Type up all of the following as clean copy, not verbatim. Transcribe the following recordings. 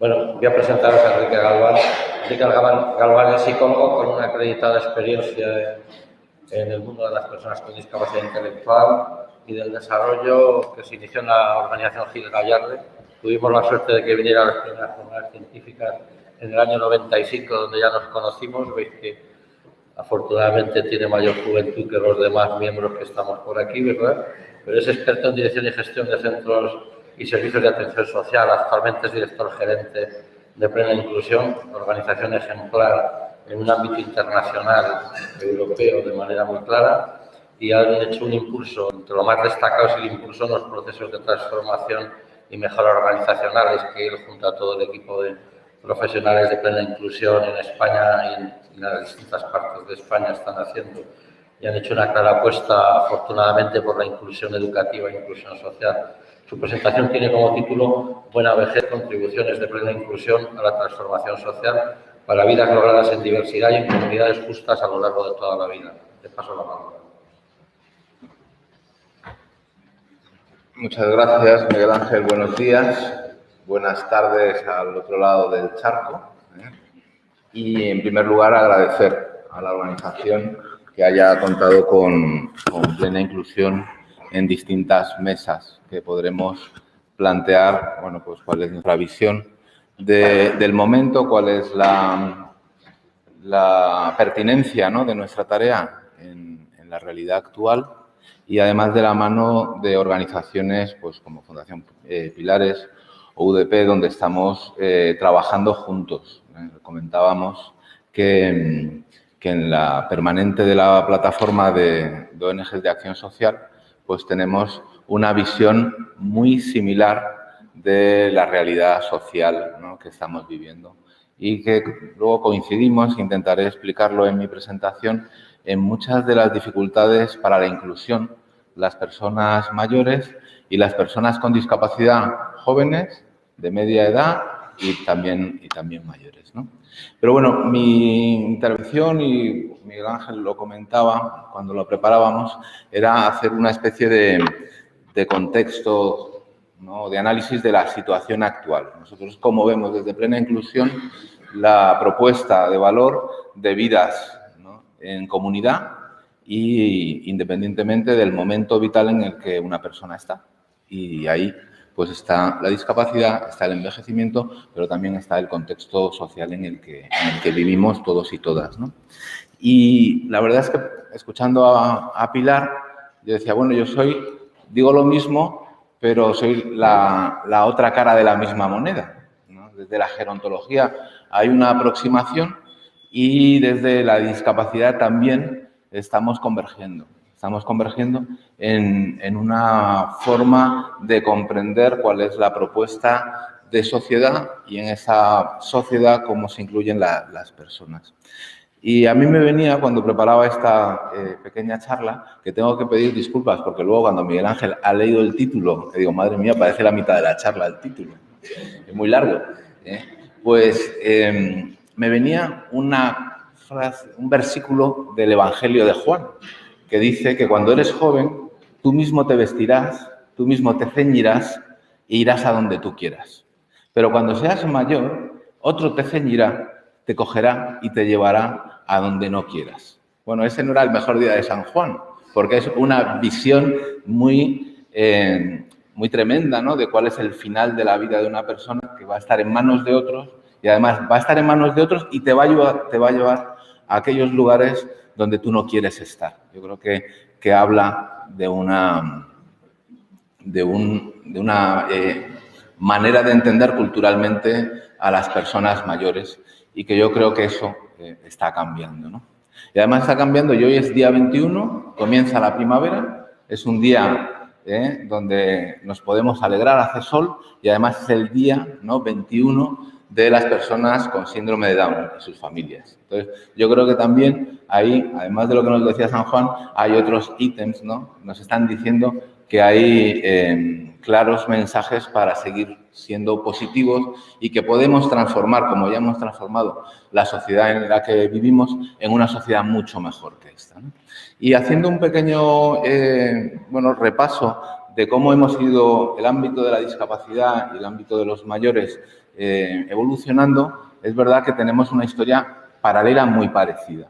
Bueno, voy a presentaros a Enrique Galván. Enrique Galván es psicólogo con una acreditada experiencia en el mundo de las personas con discapacidad intelectual y del desarrollo, que se inició en la organización Gil Gallarde. Tuvimos la suerte de que viniera a las primeras jornadas científicas en el año 95, donde ya nos conocimos. Veis que afortunadamente tiene mayor juventud que los demás miembros que estamos por aquí, ¿verdad? Pero es experto en dirección y gestión de centros y servicios de atención social. Actualmente es director gerente de Plena Inclusión, organización ejemplar en un ámbito internacional, europeo, de manera muy clara, y han hecho un impulso, entre lo más destacado es el impulso en los procesos de transformación y mejora organizacionales que él, junto a todo el equipo de profesionales de Plena Inclusión en España y en las distintas partes de España están haciendo, y han hecho una clara apuesta, afortunadamente, por la inclusión educativa e inclusión social. Su presentación tiene como título Buena vejez, contribuciones de plena inclusión a la transformación social para vidas logradas en diversidad y en comunidades justas a lo largo de toda la vida. Te paso la palabra. Muchas gracias, Miguel Ángel. Buenos días. Buenas tardes al otro lado del charco. Y, en primer lugar, agradecer a la organización que haya contado con Plena Inclusión en distintas mesas que podremos plantear, bueno, pues cuál es nuestra visión del momento, cuál es la pertinencia, ¿no?, de nuestra tarea en la realidad actual, y además de la mano de organizaciones pues como Fundación Pilares o UDP, donde estamos trabajando juntos. Comentábamos que en la permanente de la plataforma de ONGs de Acción Social, pues tenemos una visión muy similar de la realidad social, ¿no?, que estamos viviendo, y que luego coincidimos, intentaré explicarlo en mi presentación, en muchas de las dificultades para la inclusión, las personas mayores y las personas con discapacidad jóvenes, de media edad y también mayores, ¿no? Pero bueno, mi intervención, y Miguel Ángel lo comentaba cuando lo preparábamos, era hacer una especie de contexto, ¿no?, de análisis de la situación actual. Nosotros, como vemos desde Plena Inclusión, la propuesta de valor de vidas, ¿no?, en comunidad y independientemente del momento vital en el que una persona está. Y ahí pues está la discapacidad, está el envejecimiento, pero también está el contexto social en el que vivimos todos y todas, ¿no? Y la verdad es que, escuchando a Pilar, yo decía, bueno, yo digo lo mismo, pero soy la otra cara de la misma moneda, ¿no? Desde la gerontología hay una aproximación y desde la discapacidad también estamos convergiendo. Estamos convergiendo en una forma de comprender cuál es la propuesta de sociedad y en esa sociedad cómo se incluyen las personas. Y a mí me venía, cuando preparaba esta pequeña charla, que tengo que pedir disculpas, porque luego cuando Miguel Ángel ha leído el título, le digo, madre mía, parece la mitad de la charla el título. Es muy largo. Pues me venía un versículo del Evangelio de Juan, que dice que cuando eres joven, tú mismo te vestirás, tú mismo te ceñirás e irás a donde tú quieras. Pero cuando seas mayor, otro te ceñirá, te cogerá y te llevará a donde no quieras. Bueno, ese no era el mejor día de San Juan, porque es una visión muy tremenda, ¿no?, de cuál es el final de la vida de una persona, que va a estar en manos de otros, y además va a estar en manos de otros y te va a llevar a aquellos lugares donde tú no quieres estar. Yo creo que habla de una manera de entender culturalmente a las personas mayores, y que yo creo que eso está cambiando, ¿no? Y además está cambiando, y hoy es día 21, comienza la primavera, es un día donde nos podemos alegrar, hace sol, y además es el día, ¿no?, 21 de las personas con síndrome de Down y sus familias. Entonces, yo creo que también ahí, además de lo que nos decía San Juan, hay otros ítems, ¿no? Nos están diciendo que hay claros mensajes para seguir siendo positivos y que podemos transformar, como ya hemos transformado la sociedad en la que vivimos, en una sociedad mucho mejor que esta, ¿no? Y haciendo un pequeño repaso de cómo hemos ido el ámbito de la discapacidad y el ámbito de los mayores evolucionando, es verdad que tenemos una historia paralela muy parecida.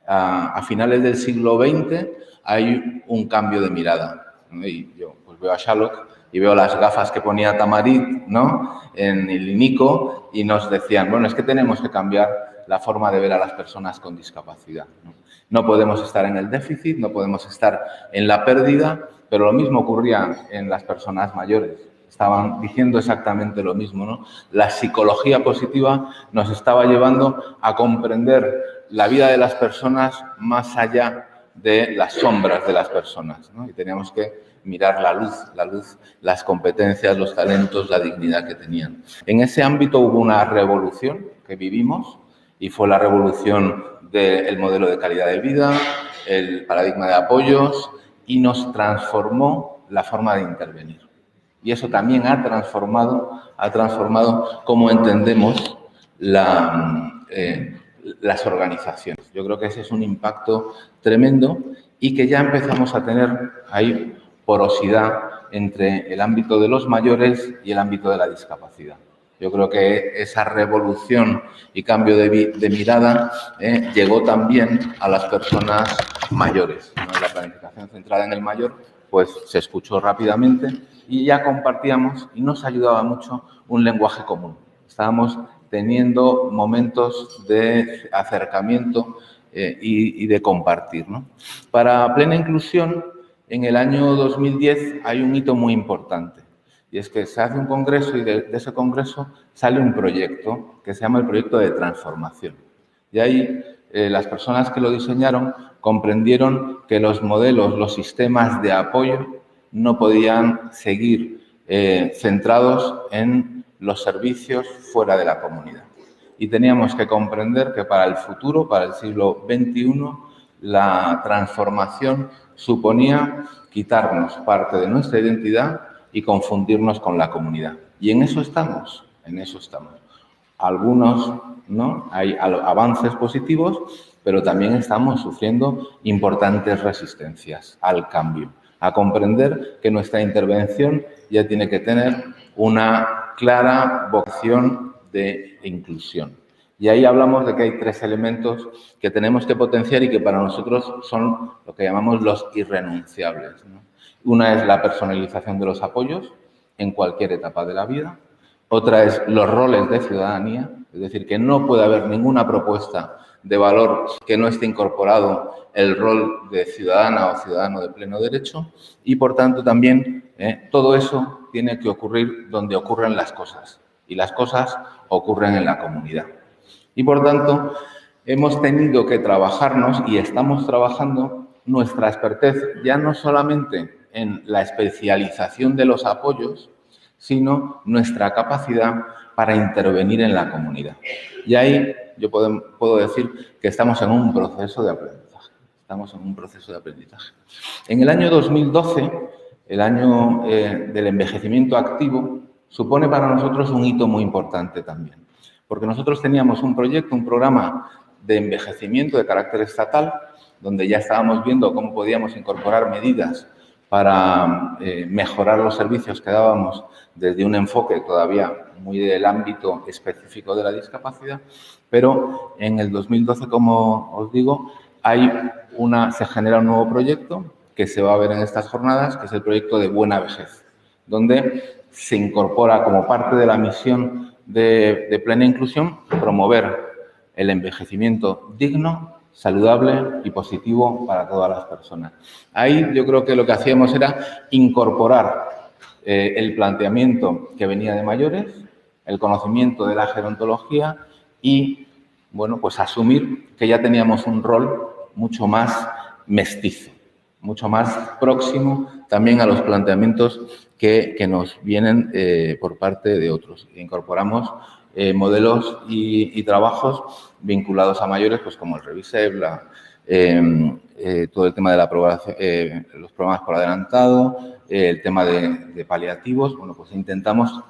A finales del siglo XX hay un cambio de mirada, ¿no? Y yo pues veo a Shylock y veo las gafas que ponía Tamarit, ¿no?, en el INICO, y nos decían, bueno, es que tenemos que cambiar la forma de ver a las personas con discapacidad, ¿no? No podemos estar en el déficit, no podemos estar en la pérdida, pero lo mismo ocurría en las personas mayores. Estaban diciendo exactamente lo mismo, ¿no? La psicología positiva nos estaba llevando a comprender la vida de las personas más allá de las sombras de las personas, ¿no? Y teníamos que mirar la luz, las competencias, los talentos, la dignidad que tenían. En ese ámbito hubo una revolución que vivimos y fue la revolución del modelo de calidad de vida, el paradigma de apoyos, y nos transformó la forma de intervenir. Y eso también ha transformado cómo entendemos las organizaciones. Yo creo que ese es un impacto tremendo y que ya empezamos a tener ahí porosidad entre el ámbito de los mayores y el ámbito de la discapacidad. Yo creo que esa revolución y cambio de mirada llegó también a las personas mayores, ¿no? La planificación centrada en el mayor pues se escuchó rápidamente y ya compartíamos y nos ayudaba mucho un lenguaje común. Estábamos teniendo momentos de acercamiento y de compartir, ¿no? Para plena inclusión, en el año 2010 hay un hito muy importante. Y es que se hace un congreso y de ese congreso sale un proyecto que se llama el proyecto de transformación. Y ahí las personas que lo diseñaron comprendieron que los modelos, los sistemas de apoyo no podían seguir centrados en los servicios fuera de la comunidad. Y teníamos que comprender que para el futuro, para el siglo XXI, la transformación suponía quitarnos parte de nuestra identidad y confundirnos con la comunidad. Y en eso estamos, en eso estamos. Algunos, ¿no? Hay avances positivos, pero también estamos sufriendo importantes resistencias al cambio, a comprender que nuestra intervención ya tiene que tener una clara vocación de inclusión. Y ahí hablamos de que hay tres elementos que tenemos que potenciar y que para nosotros son lo que llamamos los irrenunciables, ¿no? Una es la personalización de los apoyos en cualquier etapa de la vida. Otra es los roles de ciudadanía, es decir, que no puede haber ninguna propuesta de valor que no esté incorporado el rol de ciudadana o ciudadano de pleno derecho. Y, por tanto, también todo eso tiene que ocurrir donde ocurren las cosas. Y las cosas ocurren en la comunidad. Y, por tanto, hemos tenido que trabajarnos y estamos trabajando nuestra expertez ya no solamente en la especialización de los apoyos, sino nuestra capacidad para intervenir en la comunidad. Y ahí yo puedo decir que estamos en un proceso de aprendizaje. Estamos en un proceso de aprendizaje. En el año 2012, el año del envejecimiento activo, supone para nosotros un hito muy importante también. Porque nosotros teníamos un proyecto, un programa de envejecimiento de carácter estatal, donde ya estábamos viendo cómo podíamos incorporar medidas para mejorar los servicios que dábamos desde un enfoque todavía muy del ámbito específico de la discapacidad, pero en el 2012, como os digo, se genera un nuevo proyecto que se va a ver en estas jornadas, que es el proyecto de Buena Vejez, donde se incorpora como parte de la misión de plena inclusión promover el envejecimiento digno, saludable y positivo para todas las personas. Ahí yo creo que lo que hacíamos era incorporar el planteamiento que venía de mayores, el conocimiento de la gerontología y, bueno, pues asumir que ya teníamos un rol mucho más mestizo, mucho más próximo también a los planteamientos que nos vienen por parte de otros. Incorporamos modelos y trabajos vinculados a mayores, pues como el Reviseb, todo el tema de la aprobación, los programas por adelantado, el tema de paliativos. Bueno, pues intentamos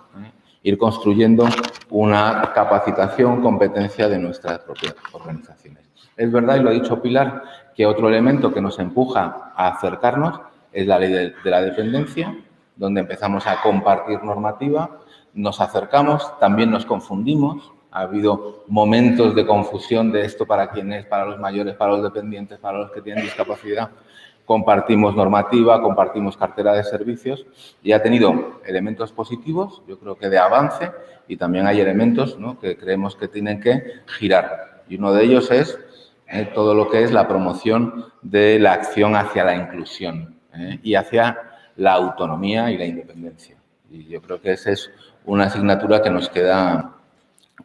ir construyendo una capacitación, competencia de nuestras propias organizaciones. Es verdad, y lo ha dicho Pilar, que otro elemento que nos empuja a acercarnos es la ley de la dependencia, donde empezamos a compartir normativa, nos acercamos, también nos confundimos. Ha habido momentos de confusión de esto para quién es, para los mayores, para los dependientes, para los que tienen discapacidad. Compartimos normativa, compartimos cartera de servicios y ha tenido elementos positivos, yo creo que de avance, y también hay elementos, ¿no?, que creemos que tienen que girar. Y uno de ellos es todo lo que es la promoción de la acción hacia la inclusión y hacia la autonomía y la independencia. Y yo creo que esa es una asignatura que nos queda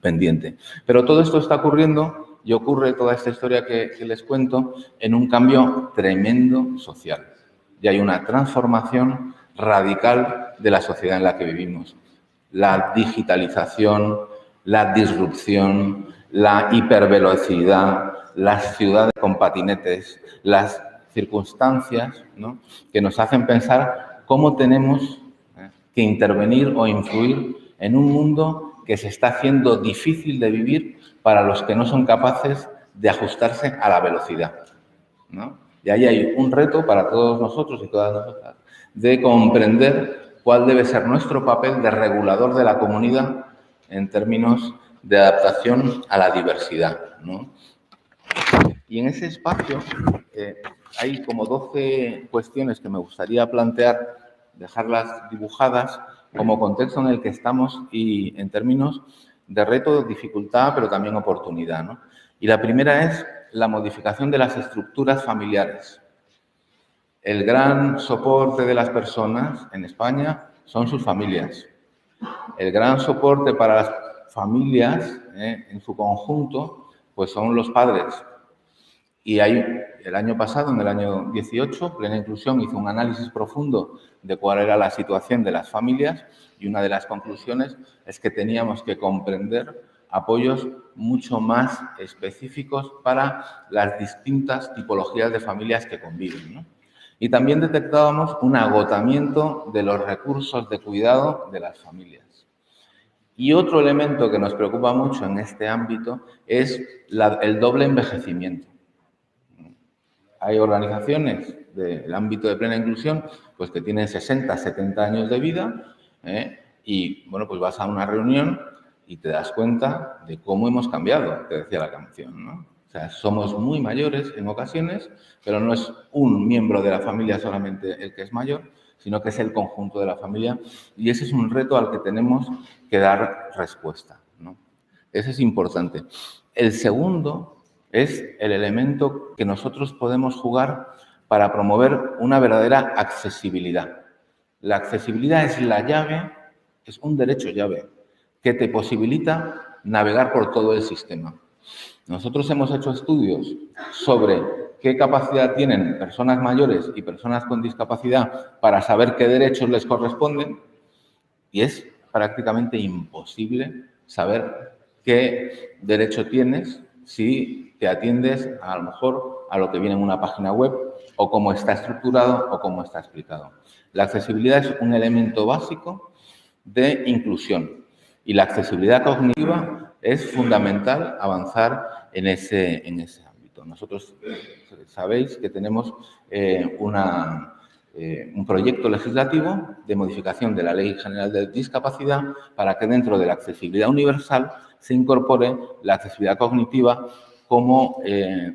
pendiente. Pero todo esto está ocurriendo y ocurre toda esta historia que les cuento en un cambio tremendo social. Y hay una transformación radical de la sociedad en la que vivimos. La digitalización, la disrupción, la hipervelocidad, las ciudades con patinetes, las circunstancias, ¿no?, que nos hacen pensar cómo tenemos que intervenir o influir en un mundo que se está haciendo difícil de vivir para los que no son capaces de ajustarse a la velocidad, ¿no? Y ahí hay un reto para todos nosotros y todas nosotras de comprender cuál debe ser nuestro papel de regulador de la comunidad en términos de adaptación a la diversidad, ¿no? Y en ese espacio hay como 12 cuestiones que me gustaría plantear, dejarlas dibujadas como contexto en el que estamos y en términos de reto, dificultad, pero también oportunidad, ¿no? Y la primera es la modificación de las estructuras familiares. El gran soporte de las personas en España son sus familias. El gran soporte para las familias en su conjunto pues son los padres. Y el año pasado, en el año 18, Plena Inclusión hizo un análisis profundo de cuál era la situación de las familias y una de las conclusiones es que teníamos que comprender apoyos mucho más específicos para las distintas tipologías de familias que conviven, ¿no? Y también detectábamos un agotamiento de los recursos de cuidado de las familias. Y otro elemento que nos preocupa mucho en este ámbito es el doble envejecimiento. Hay organizaciones del ámbito de Plena Inclusión pues que tienen 60, 70 años de vida y, bueno, pues vas a una reunión y te das cuenta de cómo hemos cambiado, te decía la canción, ¿no? O sea, somos muy mayores en ocasiones, pero no es un miembro de la familia solamente el que es mayor, sino que es el conjunto de la familia y ese es un reto al que tenemos que dar respuesta, ¿no? Ese es importante. El segundo es el elemento que nosotros podemos jugar para promover una verdadera accesibilidad. La accesibilidad es la llave, es un derecho llave que te posibilita navegar por todo el sistema. Nosotros hemos hecho estudios sobre qué capacidad tienen personas mayores y personas con discapacidad para saber qué derechos les corresponden y es prácticamente imposible saber qué derecho tienes si te atiendes a lo mejor a lo que viene en una página web o cómo está estructurado o cómo está explicado. La accesibilidad es un elemento básico de inclusión y la accesibilidad cognitiva es fundamental avanzar en ese ámbito. Nosotros sabéis que tenemos un proyecto legislativo de modificación de la Ley General de Discapacidad para que dentro de la accesibilidad universal se incorpore la accesibilidad cognitiva como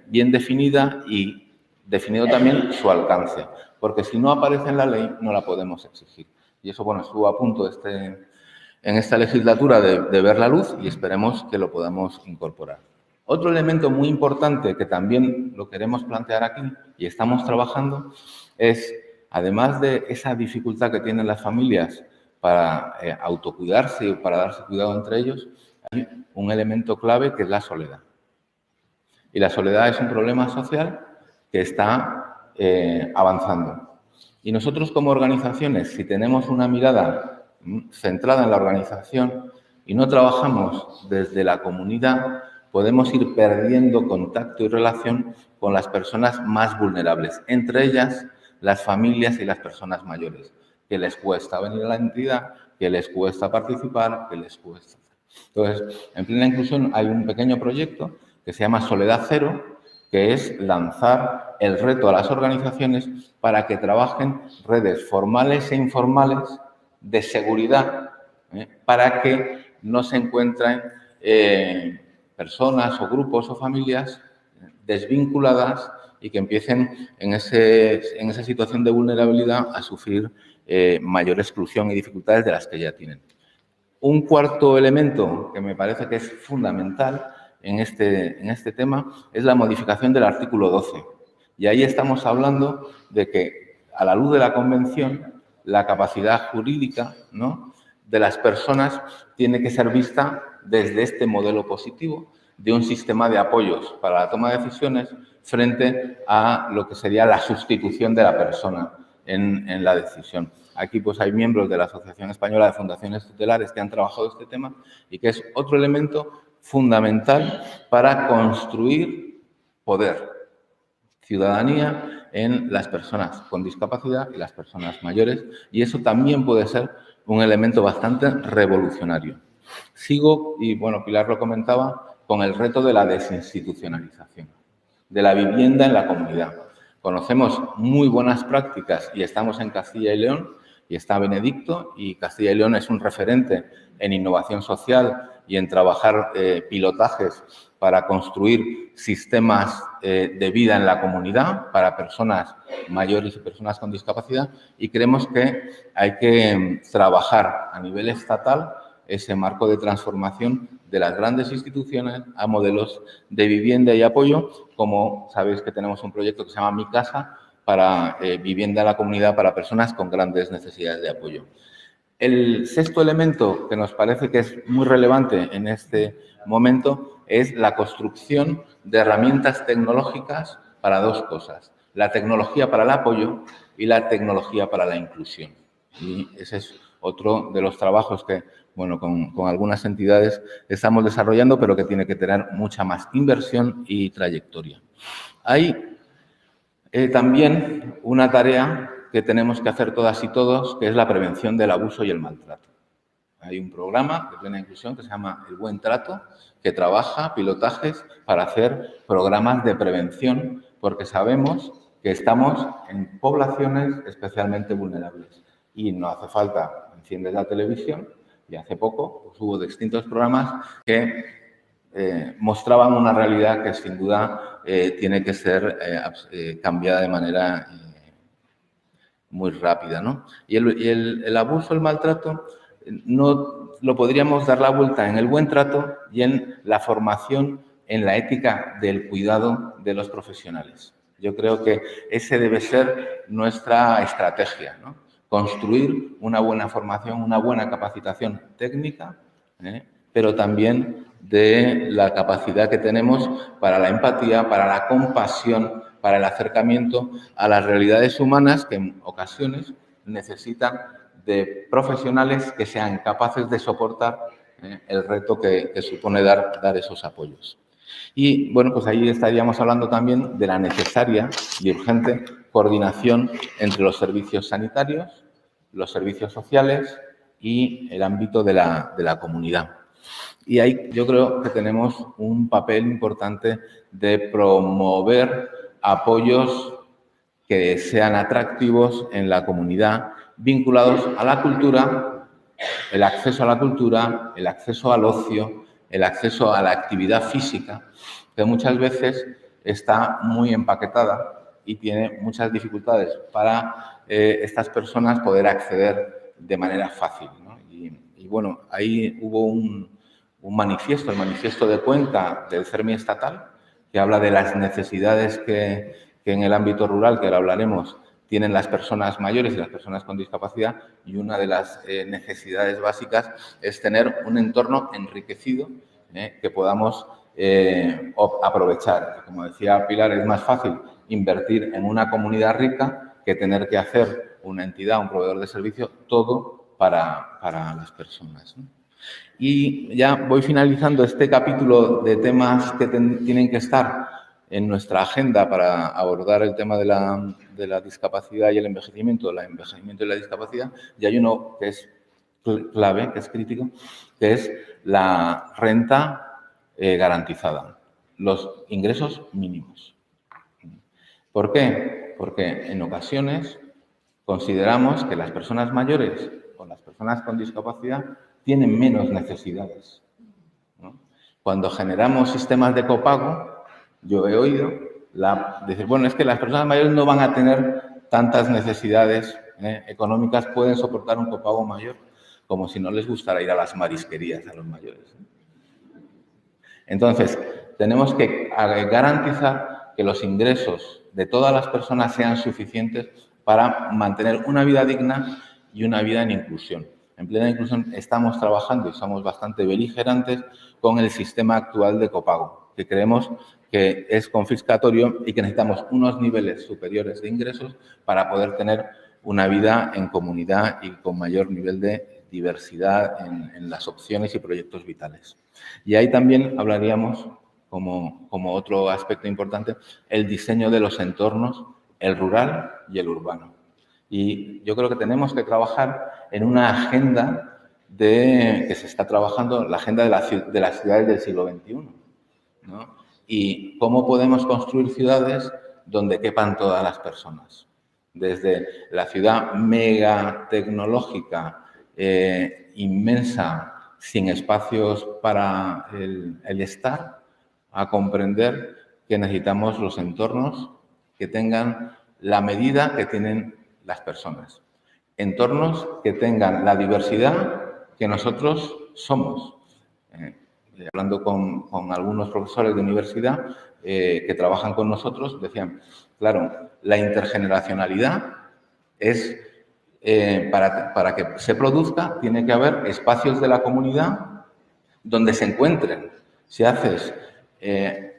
bien definida y definido también su alcance, porque si no aparece en la ley no la podemos exigir. Y eso, bueno, estuvo a punto en esta legislatura de ver la luz y esperemos que lo podamos incorporar. Otro elemento muy importante que también lo queremos plantear aquí y estamos trabajando es, además de esa dificultad que tienen las familias para autocuidarse y para darse cuidado entre ellos, hay un elemento clave que es la soledad. Y la soledad es un problema social que está avanzando. Y nosotros como organizaciones, si tenemos una mirada centrada en la organización y no trabajamos desde la comunidad, podemos ir perdiendo contacto y relación con las personas más vulnerables, entre ellas las familias y las personas mayores, que les cuesta venir a la entidad, que les cuesta participar, que les cuesta. Entonces, en Plena Inclusión hay un pequeño proyecto que se llama Soledad Cero, que es lanzar el reto a las organizaciones para que trabajen redes formales e informales de seguridad, para que no se encuentren personas o grupos o familias desvinculadas y que empiecen en esa situación de vulnerabilidad a sufrir mayor exclusión y dificultades de las que ya tienen. Un cuarto elemento que me parece que es fundamental en este tema es la modificación del artículo 12. Y ahí estamos hablando de que, a la luz de la Convención, la capacidad jurídica, ¿no?, de las personas tiene que ser vista desde este modelo positivo de un sistema de apoyos para la toma de decisiones frente a lo que sería la sustitución de la persona en la decisión. Aquí pues hay miembros de la Asociación Española de Fundaciones Tutelares que han trabajado este tema y que es otro elemento fundamental para construir poder, ciudadanía en las personas con discapacidad y las personas mayores, y eso también puede ser un elemento bastante revolucionario. Sigo, y bueno, Pilar lo comentaba, con el reto de la desinstitucionalización, de la vivienda en la comunidad. Conocemos muy buenas prácticas y estamos en Castilla y León, y está Benedicto, y Castilla y León es un referente en innovación social y en trabajar pilotajes para construir sistemas de vida en la comunidad para personas mayores y personas con discapacidad, y creemos que hay que trabajar a nivel estatal ese marco de transformación de las grandes instituciones a modelos de vivienda y apoyo, como sabéis que tenemos un proyecto que se llama Mi Casa, para vivienda en la comunidad para personas con grandes necesidades de apoyo. El sexto elemento que nos parece que es muy relevante en este momento es la construcción de herramientas tecnológicas para dos cosas: la tecnología para el apoyo y la tecnología para la inclusión. Y ese es otro de los trabajos que, bueno, con algunas entidades estamos desarrollando, pero que tiene que tener mucha más inversión y trayectoria. Hay también una tarea que tenemos que hacer todas y todos, que es la prevención del abuso y el maltrato. Hay un programa de plena inclusión que se llama El Buen Trato, que trabaja pilotajes para hacer programas de prevención, porque sabemos que estamos en poblaciones especialmente vulnerables. Y no hace falta, enciendes la televisión, y hace poco pues, hubo distintos programas que mostraban una realidad que sin duda tiene que ser cambiada de manera muy rápida, ¿no? Y el abuso, el maltrato, no lo podríamos dar la vuelta en el buen trato y en la formación en la ética del cuidado de los profesionales. Yo creo que ese debe ser nuestra estrategia, ¿no? Construir una buena formación, una buena capacitación técnica, pero también de la capacidad que tenemos para la empatía, para la compasión, para el acercamiento a las realidades humanas que en ocasiones necesitan de profesionales que sean capaces de soportar el reto que supone dar esos apoyos. Y, bueno, pues ahí estaríamos hablando también de la necesaria y urgente coordinación entre los servicios sanitarios, los servicios sociales y el ámbito de la comunidad. Y ahí yo creo que tenemos un papel importante de promover apoyos que sean atractivos en la comunidad, vinculados a la cultura, el acceso a la cultura, el acceso al ocio, el acceso a la actividad física, que muchas veces está muy empaquetada y tiene muchas dificultades para estas personas poder acceder de manera fácil, ¿no? Y bueno, ahí hubo un manifiesto, el manifiesto de Cuenca del CERMI estatal, que habla de las necesidades que en el ámbito rural, que ahora hablaremos, tienen las personas mayores y las personas con discapacidad, y una de las necesidades básicas es tener un entorno enriquecido que podamos aprovechar. Como decía Pilar, es más fácil invertir en una comunidad rica que tener que hacer una entidad, un proveedor de servicio, todo para las personas, ¿no? Y ya voy finalizando este capítulo de temas que tienen que estar en nuestra agenda para abordar el tema de la discapacidad y el envejecimiento, y la discapacidad, y hay uno que es clave, que es crítico, que es la renta garantizada, los ingresos mínimos. ¿Por qué? Porque en ocasiones consideramos que las personas mayores o las personas con discapacidad tienen menos necesidades, ¿no? Cuando generamos sistemas de copago, yo he oído decir, bueno, es que las personas mayores no van a tener tantas necesidades económicas, pueden soportar un copago mayor, como si no les gustara ir a las marisquerías a los mayores. Entonces, tenemos que garantizar que los ingresos de todas las personas sean suficientes para mantener una vida digna y una vida en inclusión. En plena inclusión estamos trabajando y somos bastante beligerantes con el sistema actual de copago, que creemos que es confiscatorio y que necesitamos unos niveles superiores de ingresos para poder tener una vida en comunidad y con mayor nivel de diversidad en las opciones y proyectos vitales. Y ahí también hablaríamos, como otro aspecto importante, el diseño de los entornos, el rural y el urbano. Y yo creo que tenemos que trabajar en una agenda que se está trabajando, la agenda de las ciudades del siglo XXI, ¿no? Y cómo podemos construir ciudades donde quepan todas las personas. Desde la ciudad mega tecnológica, inmensa, sin espacios para el estar, a comprender que necesitamos los entornos que tengan la medida que tienen las personas. Entornos que tengan la diversidad que nosotros somos. Hablando con algunos profesores de universidad que trabajan con nosotros, decían, claro, la intergeneracionalidad es, para que se produzca, tiene que haber espacios de la comunidad donde se encuentren. Si haces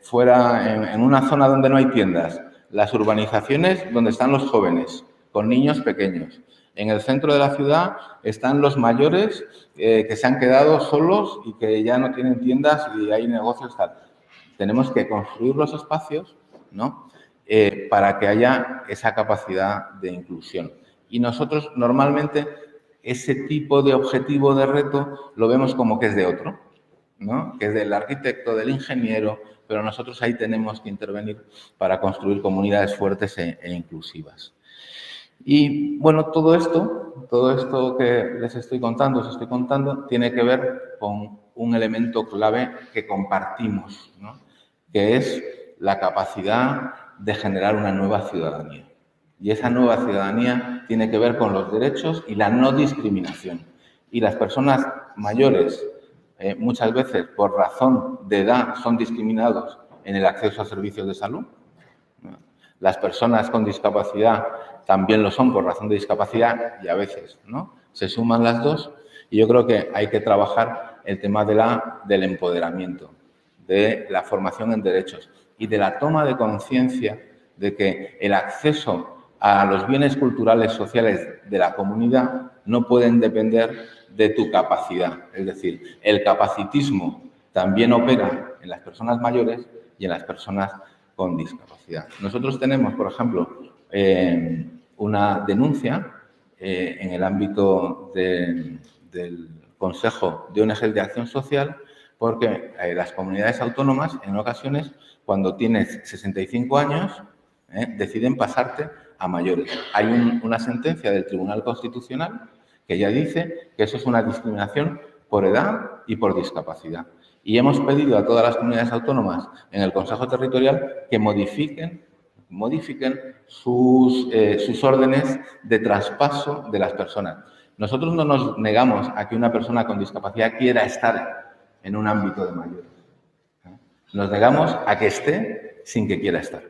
fuera, en una zona donde no hay tiendas, las urbanizaciones donde están los jóvenes, con niños pequeños. En el centro de la ciudad están los mayores que se han quedado solos y que ya no tienen tiendas y hay negocios tal. Tenemos que construir los espacios, ¿no? Para que haya esa capacidad de inclusión. Y nosotros normalmente ese tipo de objetivo de reto lo vemos como que es de otro, ¿no? Que es del arquitecto, del ingeniero, pero nosotros ahí tenemos que intervenir para construir comunidades fuertes e inclusivas. Y bueno, todo esto que les estoy contando, os estoy contando, tiene que ver con un elemento clave que compartimos, ¿no? Que es la capacidad de generar una nueva ciudadanía. Y esa nueva ciudadanía tiene que ver con los derechos y la no discriminación. Y las personas mayores, muchas veces por razón de edad, son discriminados en el acceso a servicios de salud. Las personas con discapacidad también lo son por razón de discapacidad y a veces, ¿no? Se suman las dos y yo creo que hay que trabajar el tema del empoderamiento, de la formación en derechos y de la toma de conciencia de que el acceso a los bienes culturales sociales de la comunidad no pueden depender de tu capacidad. Es decir, el capacitismo también opera en las personas mayores y en las personas con discapacidad. Nosotros tenemos, por ejemplo, una denuncia en el ámbito del Consejo de ONGs de Acción Social porque las comunidades autónomas, en ocasiones, cuando tienes 65 años, deciden pasarte a mayores. Hay una sentencia del Tribunal Constitucional que ya dice que eso es una discriminación por edad y por discapacidad. Y hemos pedido a todas las comunidades autónomas en el Consejo Territorial que modifiquen sus órdenes de traspaso de las personas. Nosotros no nos negamos a que una persona con discapacidad quiera estar en un ámbito de mayores. Nos negamos a que esté sin que quiera estar.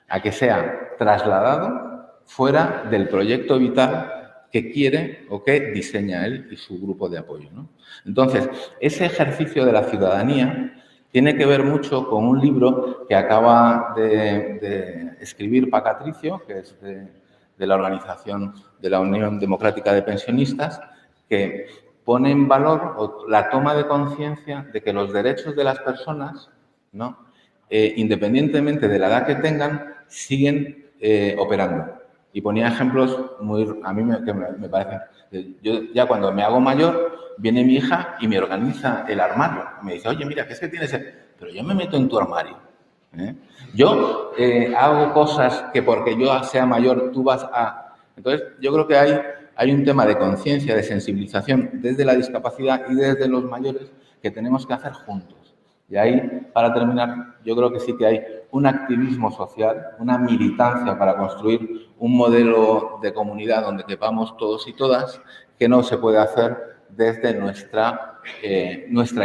A que sea trasladado fuera del proyecto vital que quiere o que diseña él y su grupo de apoyo, ¿no? Entonces, ese ejercicio de la ciudadanía tiene que ver mucho con un libro que acaba de escribir Pacatricio, que es de la organización de la Unión Democrática de Pensionistas, que pone en valor la toma de conciencia de que los derechos de las personas, ¿no? Independientemente de la edad que tengan, siguen operando. Y ponía ejemplos a mí me parecen. Yo ya cuando me hago mayor, viene mi hija y me organiza el armario. Me dice, oye, mira, ¿qué es que tienes? Pero yo me meto en tu armario. Yo hago cosas que porque yo sea mayor tú vas a... Entonces, yo creo que hay un tema de conciencia, de sensibilización desde la discapacidad y desde los mayores que tenemos que hacer juntos. Y ahí, para terminar, yo creo que sí que hay un activismo social, una militancia para construir un modelo de comunidad donde quepamos todos y todas, que no se puede hacer desde nuestra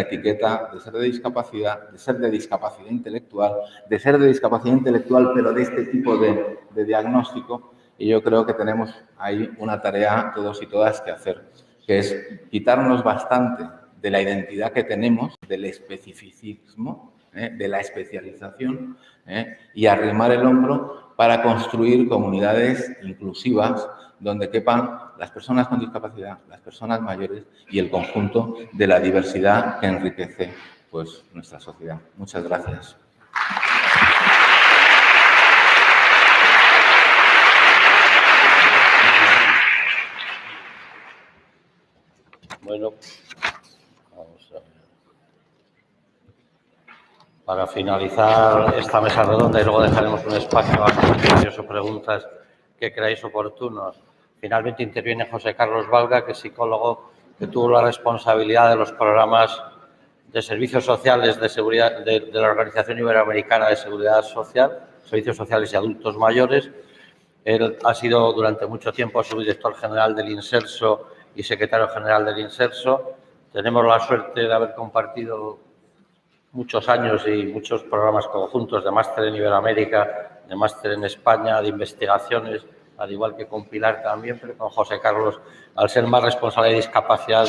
etiqueta de ser de discapacidad intelectual, pero de este tipo de diagnóstico. Y yo creo que tenemos ahí una tarea todos y todas que hacer, que es quitarnos bastante de la identidad que tenemos, del especificismo, de la especialización, y arrimar el hombro para construir comunidades inclusivas donde quepan las personas con discapacidad, las personas mayores y el conjunto de la diversidad que enriquece pues, nuestra sociedad. Muchas gracias. Bueno, vamos a ver. Para finalizar esta mesa redonda y luego dejaremos un espacio a comentarios o preguntas que creáis oportunos. Finalmente interviene José Carlos Valga, que es psicólogo que tuvo la responsabilidad de los programas de servicios sociales de seguridad de la Organización Iberoamericana de Seguridad Social, Servicios Sociales y Adultos Mayores. Él ha sido durante mucho tiempo subdirector general del INSERSO y secretario general del INSERSO. Tenemos la suerte de haber compartido muchos años y muchos programas conjuntos de máster en Iberoamérica, de máster en España, de investigaciones, al igual que con Pilar también, pero con José Carlos, al ser más responsable de discapacidad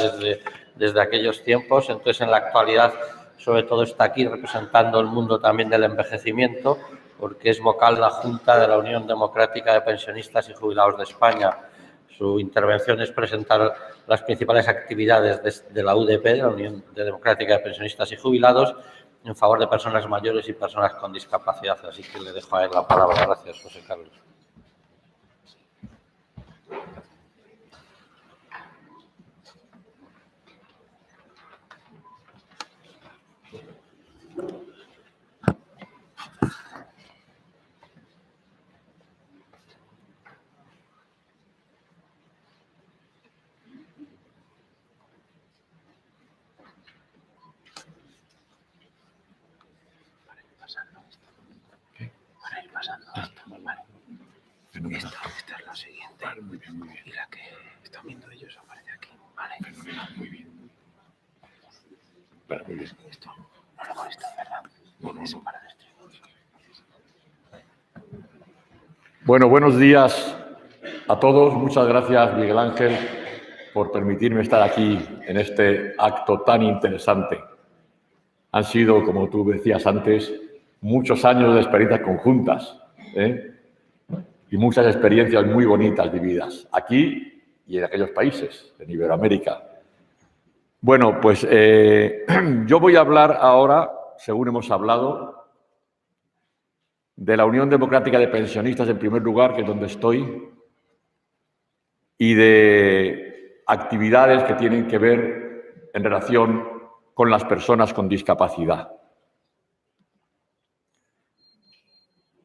desde aquellos tiempos. Entonces, en la actualidad, sobre todo está aquí representando el mundo también del envejecimiento, porque es vocal de la Junta de la Unión Democrática de Pensionistas y Jubilados de España. Su intervención es presentar las principales actividades de la UDP, de la Unión Democrática de Pensionistas y Jubilados, en favor de personas mayores y personas con discapacidad. Así que le dejo a él la palabra. Gracias, José Carlos. Esta es la siguiente. Vale, muy bien, muy bien. Y la que están viendo ellos aparece aquí. Vale. Fenomenal, muy bien. Vale, muy bien. Esto no lo molesta, ¿verdad? No. Es para distribuir. Bueno, buenos días a todos. Muchas gracias, Miguel Ángel, por permitirme estar aquí en este acto tan interesante. Han sido, como tú decías antes, muchos años de experiencias conjuntas, y muchas experiencias muy bonitas vividas aquí y en aquellos países, en Iberoamérica. Bueno, pues yo voy a hablar ahora, según hemos hablado, de la Unión Democrática de Pensionistas en primer lugar, que es donde estoy, y de actividades que tienen que ver en relación con las personas con discapacidad.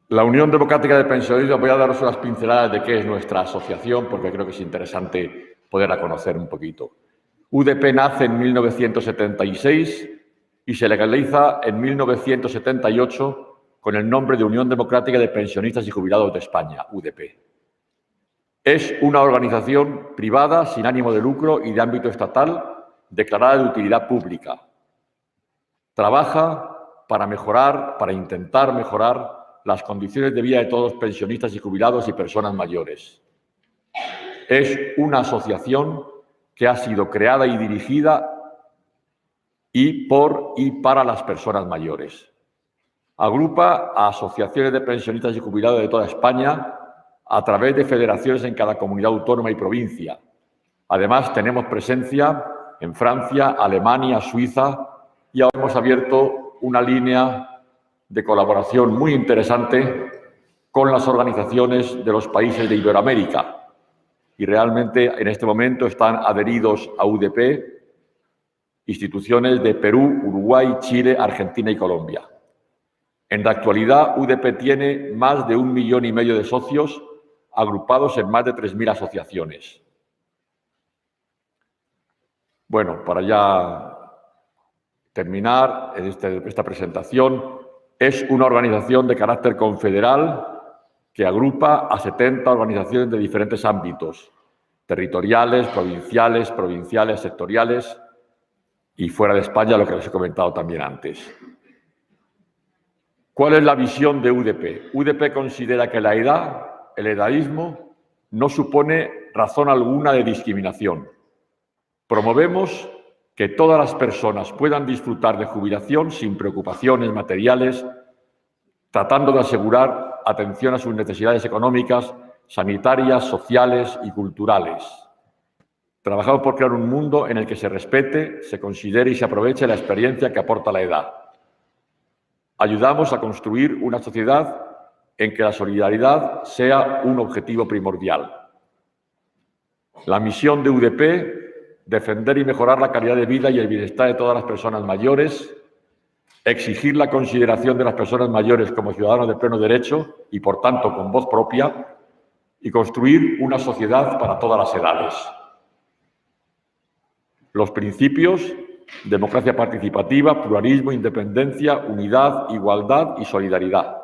La Unión Democrática de Pensionistas, voy a daros unas pinceladas de qué es nuestra asociación, porque creo que es interesante poderla conocer un poquito. UDP nace en 1976 y se legaliza en 1978 con el nombre de Unión Democrática de Pensionistas y Jubilados de España, UDP. Es una organización privada sin ánimo de lucro y de ámbito estatal declarada de utilidad pública. Trabaja para intentar mejorar las condiciones de vida de todos los pensionistas y jubilados y personas mayores. Es una asociación que ha sido creada y dirigida por y para las personas mayores. Agrupa a asociaciones de pensionistas y jubilados de toda España a través de federaciones en cada comunidad autónoma y provincia. Además, tenemos presencia en Francia, Alemania, Suiza, y ahora hemos abierto una línea de colaboración muy interesante con las organizaciones de los países de Iberoamérica. Y realmente en este momento están adheridos a UDP instituciones de Perú, Uruguay, Chile, Argentina y Colombia. En la actualidad, UDP tiene más de 1,5 millones de socios agrupados en más de 3.000 asociaciones. Bueno, para ya terminar esta presentación, es una organización de carácter confederal que agrupa a 70 organizaciones de diferentes ámbitos, territoriales, provinciales, sectoriales y fuera de España, lo que les he comentado también antes. ¿Cuál es la visión de UDP? UDP considera que la edad, el edadismo, no supone razón alguna de discriminación. Promovemos que todas las personas puedan disfrutar de jubilación sin preocupaciones materiales, tratando de asegurar atención a sus necesidades económicas, sanitarias, sociales y culturales. Trabajamos por crear un mundo en el que se respete, se considere y se aproveche la experiencia que aporta la edad. Ayudamos a construir una sociedad en que la solidaridad sea un objetivo primordial. La misión de UDP, defender y mejorar la calidad de vida y el bienestar de todas las personas mayores, exigir la consideración de las personas mayores como ciudadanos de pleno derecho y, por tanto, con voz propia, y construir una sociedad para todas las edades. Los principios: democracia participativa, pluralismo, independencia, unidad, igualdad y solidaridad.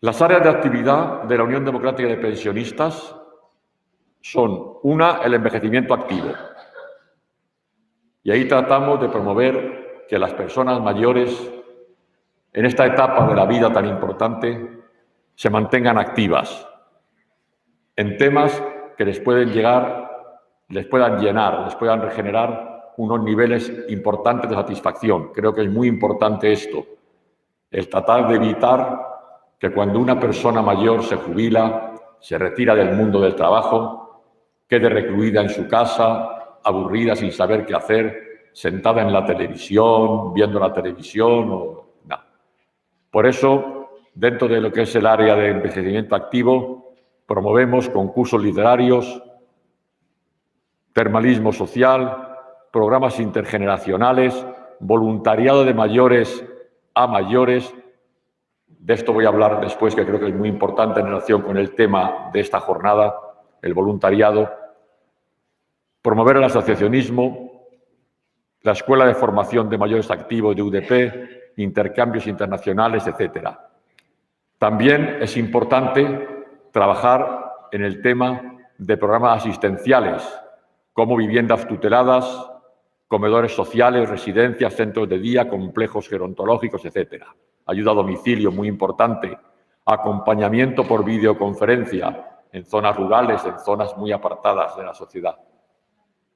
Las áreas de actividad de la Unión Democrática de Pensionistas son, una, el envejecimiento activo. Y ahí tratamos de promover que las personas mayores, en esta etapa de la vida tan importante, se mantengan activas en temas que les puedan llenar, les puedan regenerar unos niveles importantes de satisfacción. Creo que es muy importante esto, el tratar de evitar que cuando una persona mayor se jubila, se retira del mundo del trabajo, quede recluida en su casa, aburrida, sin saber qué hacer, sentada en la televisión, viendo la televisión o nada. Por eso, dentro de lo que es el área de envejecimiento activo, promovemos concursos literarios, termalismo social, programas intergeneracionales, voluntariado de mayores a mayores. De esto voy a hablar después, que creo que es muy importante en relación con el tema de esta jornada, el voluntariado. Promover el asociacionismo, la Escuela de Formación de Mayores Activos de UDP, intercambios internacionales, etc. También es importante trabajar en el tema de programas asistenciales, como viviendas tuteladas, comedores sociales, residencias, centros de día, complejos gerontológicos, etc. Ayuda a domicilio, muy importante. Acompañamiento por videoconferencia en zonas rurales, en zonas muy apartadas de la sociedad.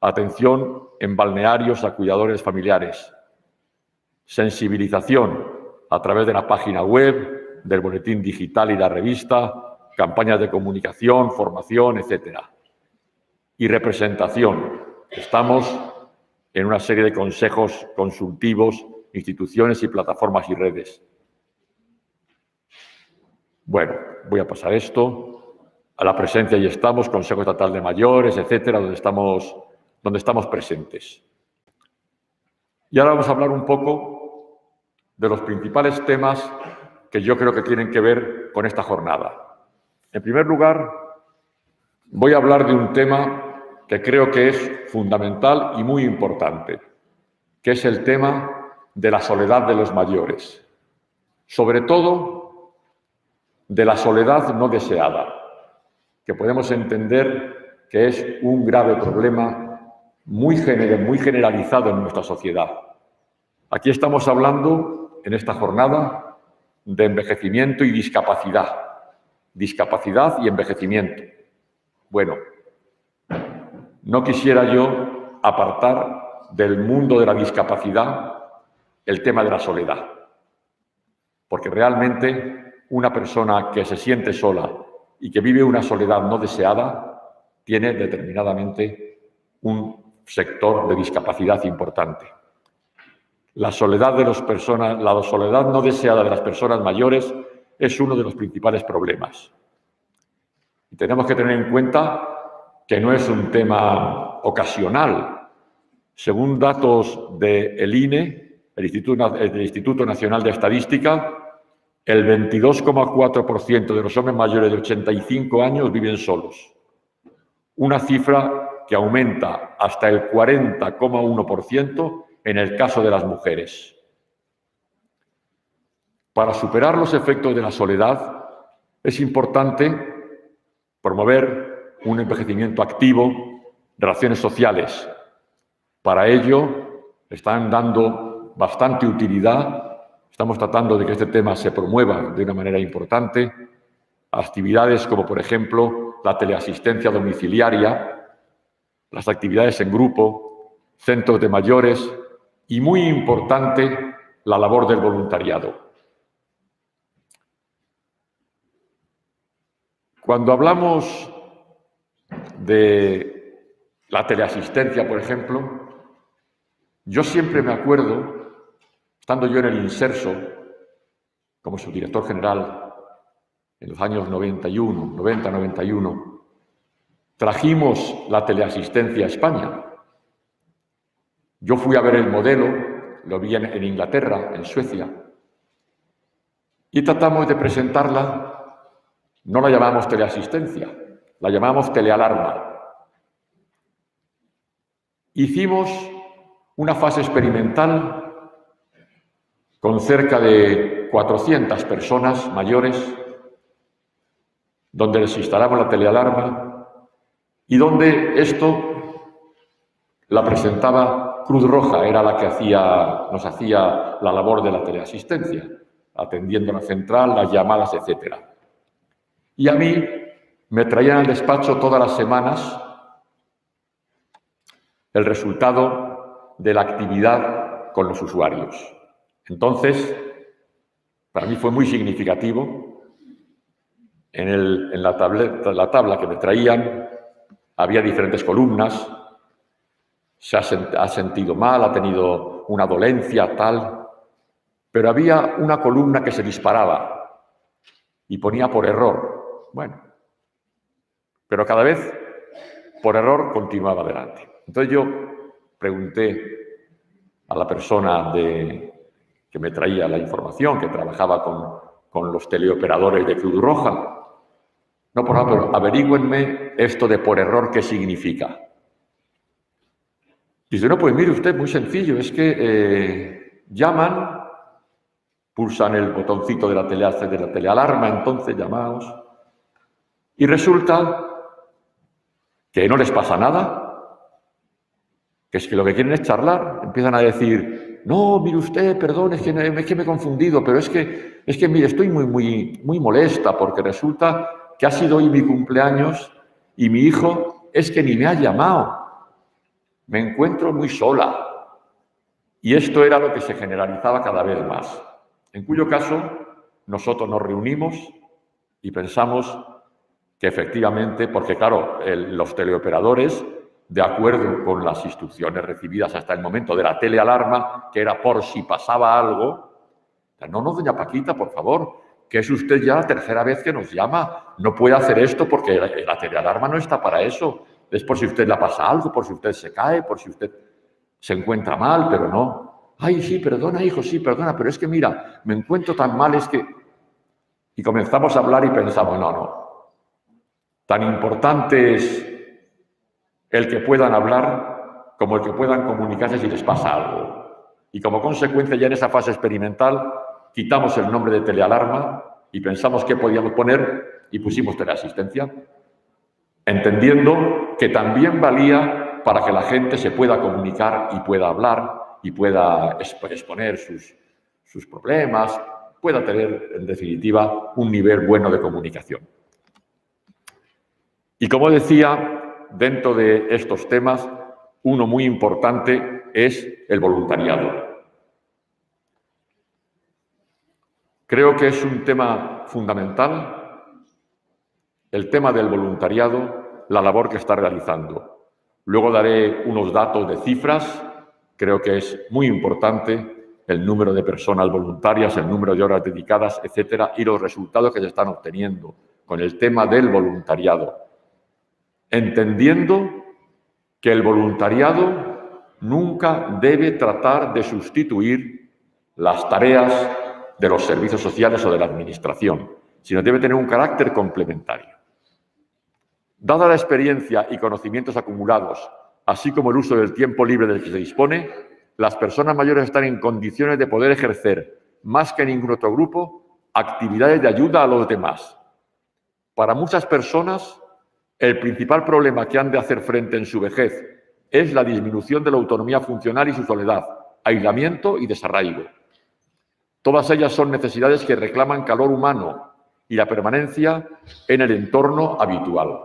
Atención en balnearios a cuidadores familiares. Sensibilización a través de la página web, del boletín digital y la revista, campañas de comunicación, formación, etc. Y representación. Estamos en una serie de consejos consultivos, instituciones y plataformas y redes. Bueno, voy a pasar esto. A la presencia y estamos, Consejo Estatal de Mayores, etcétera, donde estamos presentes. Y ahora vamos a hablar un poco de los principales temas que yo creo que tienen que ver con esta jornada. En primer lugar, voy a hablar de un tema que creo que es fundamental y muy importante, que es el tema de la soledad de los mayores. Sobre todo, de la soledad no deseada, que podemos entender que es un grave problema muy generalizado en nuestra sociedad. Aquí estamos hablando, en esta jornada, de envejecimiento y discapacidad. Discapacidad y envejecimiento. Bueno, no quisiera yo apartar del mundo de la discapacidad el tema de la soledad, porque realmente una persona que se siente sola y que vive una soledad no deseada tiene determinadamente un sector de discapacidad importante. La soledad no deseada de las personas mayores es uno de los principales problemas. Y tenemos que tener en cuenta que no es un tema ocasional. Según datos del INE, el Instituto Nacional de Estadística, el 22,4% de los hombres mayores de 85 años viven solos. Una cifra que aumenta hasta el 40,1% en el caso de las mujeres. Para superar los efectos de la soledad, es importante promover un envejecimiento activo, relaciones sociales. Para ello, están dando bastante utilidad. Estamos tratando de que este tema se promueva de una manera importante. Actividades como, por ejemplo, la teleasistencia domiciliaria, las actividades en grupo, centros de mayores y, muy importante, la labor del voluntariado. Cuando hablamos de la teleasistencia, por ejemplo, yo siempre me acuerdo, estando yo en el Inserso, como subdirector general, en los años 90-91, trajimos la teleasistencia a España. Yo fui a ver el modelo, lo vi en Inglaterra, en Suecia, y tratamos de presentarla. No la llamamos teleasistencia, la llamamos telealarma. Hicimos una fase experimental con cerca de 400 personas mayores, donde les instalamos la telealarma y donde esto la presentaba Cruz Roja, era la que nos hacía la labor de la teleasistencia, atendiendo la central, las llamadas, etcétera. Y a mí me traían al despacho todas las semanas el resultado de la actividad con los usuarios. Entonces, para mí fue muy significativo. En la tabla que me traían había diferentes columnas. Se ha sentido mal, ha tenido una dolencia, tal. Pero había una columna que se disparaba y ponía por error. Bueno, pero cada vez, por error, continuaba adelante. Entonces yo pregunté a la persona que me traía la información, que trabajaba con los teleoperadores de Cruz Roja. No, por favor, pero averígüenme esto de por error, ¿qué significa? Dice, no, pues mire usted, muy sencillo, es que llaman, pulsan el botoncito de la telealarma, entonces llamaos, y resulta que no les pasa nada, que es que lo que quieren es charlar. Empiezan a decir, no, mire usted, perdón, es que me he confundido, pero es que mire, estoy muy molesta porque resulta que ha sido hoy mi cumpleaños y mi hijo es que ni me ha llamado. Me encuentro muy sola. Y esto era lo que se generalizaba cada vez más. En cuyo caso, nosotros nos reunimos y pensamos que efectivamente, porque claro, los teleoperadores, de acuerdo con las instrucciones recibidas hasta el momento de la telealarma, que era por si pasaba algo, no, doña Paquita, por favor, que es usted ya la tercera vez que nos llama, no puede hacer esto porque la telealarma no está para eso, es por si usted le pasa algo, por si usted se cae, por si usted se encuentra mal, pero no. Ay, sí, perdona, hijo, sí, perdona, pero es que mira, me encuentro tan mal, es que... Y comenzamos a hablar y pensamos, no. Tan importante es el que puedan hablar como el que puedan comunicarse si les pasa algo. Y como consecuencia, ya en esa fase experimental, quitamos el nombre de telealarma y pensamos qué podíamos poner y pusimos teleasistencia, entendiendo que también valía para que la gente se pueda comunicar y pueda hablar y pueda exponer sus problemas, pueda tener, en definitiva, un nivel bueno de comunicación. Y como decía, dentro de estos temas, uno muy importante es el voluntariado. Creo que es un tema fundamental, el tema del voluntariado, la labor que está realizando. Luego daré unos datos de cifras, creo que es muy importante el número de personas voluntarias, el número de horas dedicadas, etcétera, y los resultados que se están obteniendo con el tema del voluntariado. Entendiendo que el voluntariado nunca debe tratar de sustituir las tareas de los servicios sociales o de la administración, sino debe tener un carácter complementario. Dada la experiencia y conocimientos acumulados, así como el uso del tiempo libre del que se dispone, las personas mayores están en condiciones de poder ejercer, más que ningún otro grupo, actividades de ayuda a los demás. Para muchas personas, el principal problema que han de hacer frente en su vejez es la disminución de la autonomía funcional y su soledad, aislamiento y desarraigo. Todas ellas son necesidades que reclaman calor humano y la permanencia en el entorno habitual.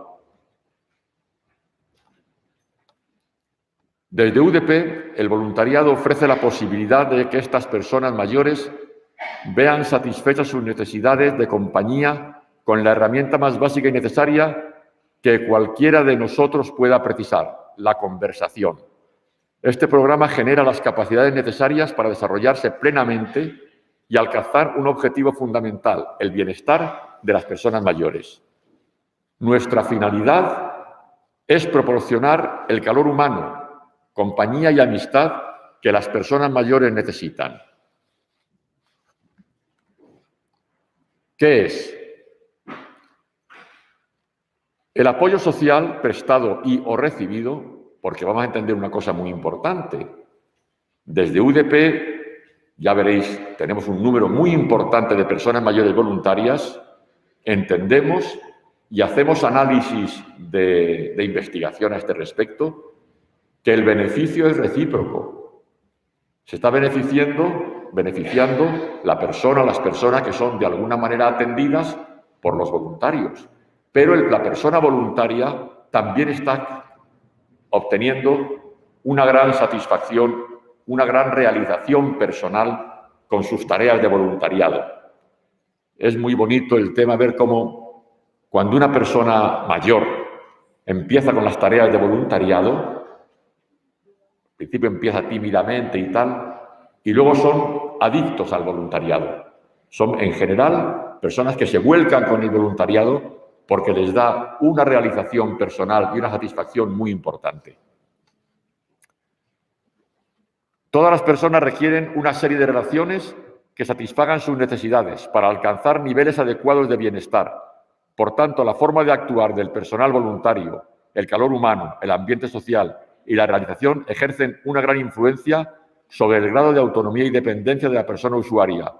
Desde UDP, el voluntariado ofrece la posibilidad de que estas personas mayores vean satisfechas sus necesidades de compañía con la herramienta más básica y necesaria que cualquiera de nosotros pueda precisar, la conversación. Este programa genera las capacidades necesarias para desarrollarse plenamente y alcanzar un objetivo fundamental, el bienestar de las personas mayores. Nuestra finalidad es proporcionar el calor humano, compañía y amistad que las personas mayores necesitan. ¿Qué es? El apoyo social prestado y o recibido, porque vamos a entender una cosa muy importante. Desde UDP, ya veréis, tenemos un número muy importante de personas mayores voluntarias, entendemos y hacemos análisis de investigación a este respecto, que el beneficio es recíproco. Se está beneficiando la persona, las personas que son de alguna manera atendidas por los voluntarios. Pero la persona voluntaria también está obteniendo una gran satisfacción, una gran realización personal con sus tareas de voluntariado. Es muy bonito el tema ver cómo cuando una persona mayor empieza con las tareas de voluntariado, al principio empieza tímidamente y tal, y luego son adictos al voluntariado. Son, en general, personas que se vuelcan con el voluntariado porque les da una realización personal y una satisfacción muy importante. Todas las personas requieren una serie de relaciones que satisfagan sus necesidades para alcanzar niveles adecuados de bienestar. Por tanto, la forma de actuar del personal voluntario, el calor humano, el ambiente social y la realización ejercen una gran influencia sobre el grado de autonomía y dependencia de la persona usuaria,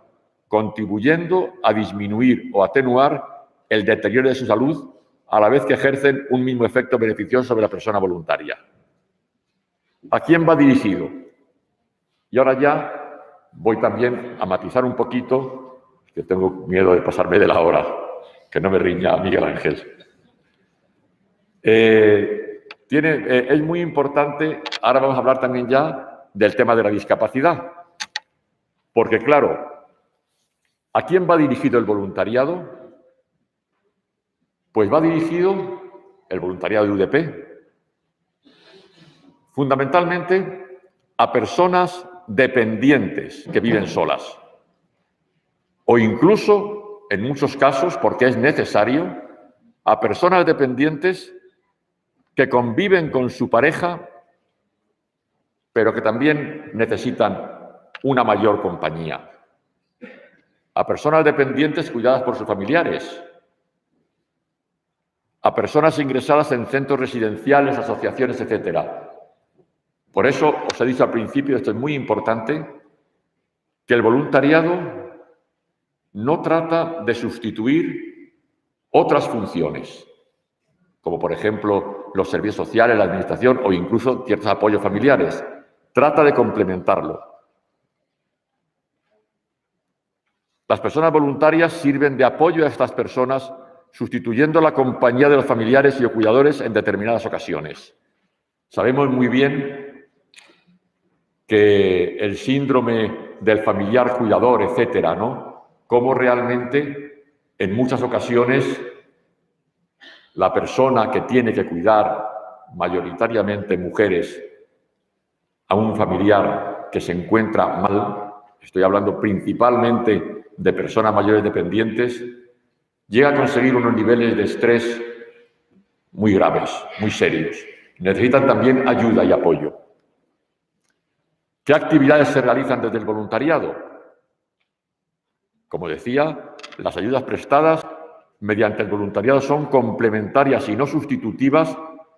contribuyendo a disminuir o atenuar el deterioro de su salud, a la vez que ejercen un mismo efecto beneficioso sobre la persona voluntaria. ¿A quién va dirigido? Y ahora ya voy también a matizar un poquito, que tengo miedo de pasarme de la hora, que no me riña Miguel Ángel. Es muy importante, ahora vamos a hablar también ya del tema de la discapacidad, porque claro, ¿a quién va dirigido el voluntariado? Pues va dirigido el voluntariado de UDP, fundamentalmente a personas dependientes que viven solas, o incluso, en muchos casos, porque es necesario, a personas dependientes que conviven con su pareja, pero que también necesitan una mayor compañía. A personas dependientes cuidadas por sus familiares, a personas ingresadas en centros residenciales, asociaciones, etc. Por eso os he dicho al principio, esto es muy importante, que el voluntariado no trata de sustituir otras funciones, como por ejemplo los servicios sociales, la administración o incluso ciertos apoyos familiares. Trata de complementarlo. Las personas voluntarias sirven de apoyo a estas personas, sustituyendo la compañía de los familiares y o cuidadores en determinadas ocasiones. Sabemos muy bien que el síndrome del familiar cuidador, etcétera, ¿no? Cómo realmente en muchas ocasiones la persona que tiene que cuidar, mayoritariamente mujeres, a un familiar que se encuentra mal, estoy hablando principalmente de personas mayores dependientes, llega a conseguir unos niveles de estrés muy graves, muy serios. Necesitan también ayuda y apoyo. ¿Qué actividades se realizan desde el voluntariado? Como decía, las ayudas prestadas mediante el voluntariado son complementarias y no sustitutivas